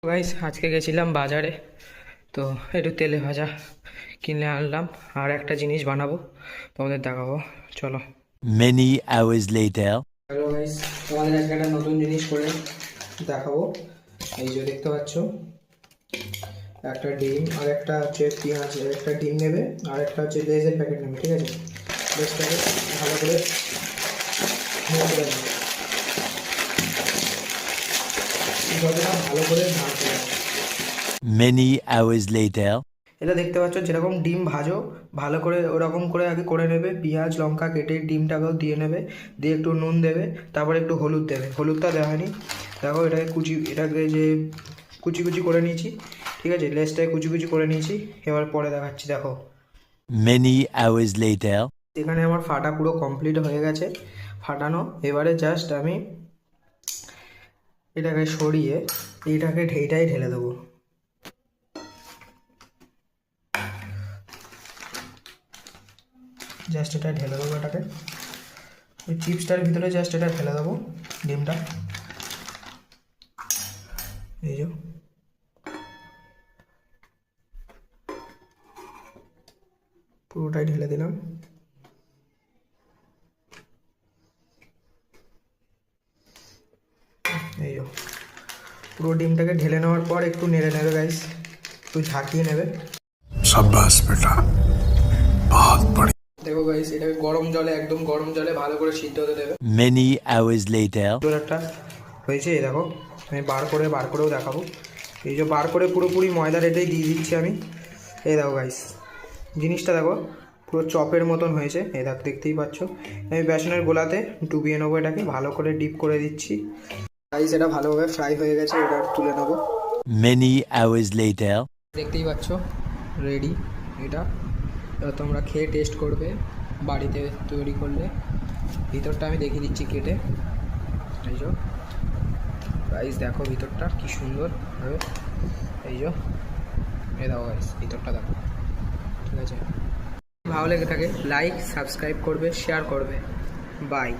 Guys আজকে গেছিলাম বাজারে, তো একটু তেলে ভাজা কিনে আনলাম আর একটা জিনিস বানাবো, তোমাদের দেখাবো, চলো। Many hours later. Hello guys, তোমাদের আজকে একটা নতুন জিনিস করে দেখাবো। এই যে দেখতে পাচ্ছ, একটা ডিম আর একটা হচ্ছে পেঁয়াজ, একটা ডিম নেবে আর একটা হচ্ছে লেজের প্যাকেট নেবে, ঠিক আছে? লেজটাকে ভালো করে নেড়ে দেবে, যতটা ভালো করে ভাজতে হবে। Many hours later. এটা দেখতে পাচ্ছ, যেরকম ডিম ভাজো ভালো করে ওরকম করে আগে করে নেবে। পেঁয়াজ লঙ্কা কেটে ডিমটাকেও দিয়ে নেবে, দিয়ে একটু নুন দেবে, তারপরে একটু হলুদ দেবে। হলুদটা দেওয়া হয়নি, দেখো এটাকে যে কুচি কুচি করে নিয়েছি, ঠিক আছে? লেসটাকে কুচি কুচি করে নিয়েছি, এবার পরে দেখাচ্ছি, দেখো। Many hours later. এখানে আমার ফাটা পুরো কমপ্লিট হয়ে গেছে, ফাটানো। এবারে জাস্ট আমি এটাকে সরিয়ে এইটাকে ঢেইটাই ঢেলে দেবো। জাস্ট এটা ঢেলে দেবো, এটাকে ওই চিপসটার ভিতরে জাস্ট এটা ঢেলে দেবো, ডিমটা। এই যে পুরোটাই ঢেলে দিলাম। এই যে পুরো ডিমটাকে ঢেলে নেওয়ার পর একটু নেড়ে নেবে গাইস, একটু ঝাঁকিয়ে নেবে। शाबाश बेटा, बहुत बढ़िया। দেখো গাইস, এটাকে গরম জলে, একদম গরম জলে ভালো করে সিদ্ধ হতে দেবে। Many hours later. একটা হয়েছে, এই দেখো, আমি বার করেও দেখাবো। এই যে বার করে পুরোপুরি ময়দার এটাই দিয়ে দিচ্ছি আমি। এই দেখো গাইস, জিনিসটা দেখো পুরো চপের মতন হয়েছে। এই দেখো, দেখতেই পাচ্ছ। আমি বেসনের গোলাতে ডুবিয়ে নেবো, এটাকে ভালো করে ডিপ করে দিচ্ছি। গাইস, এটা ভালোভাবে ফ্রাই হয়ে গেছে, এটা তুলে নেবো। Many hours later. দেখতেই পাচ্ছ, রেডি এটা। এবার তোমরা খেয়ে টেস্ট করবে বাড়িতে তৈরি করলে। ভিতরটা আমি দেখিয়ে দিচ্ছি কেটে। এই যে গাইস, দেখো ভিতরটা কি সুন্দর হবে। এই যে এই দেখো গাইস, ভিতরটা দেখো, ঠিক আছে? ভালো লেগে থাকে লাইক সাবস্ক্রাইব করবে, শেয়ার করবে। বাই।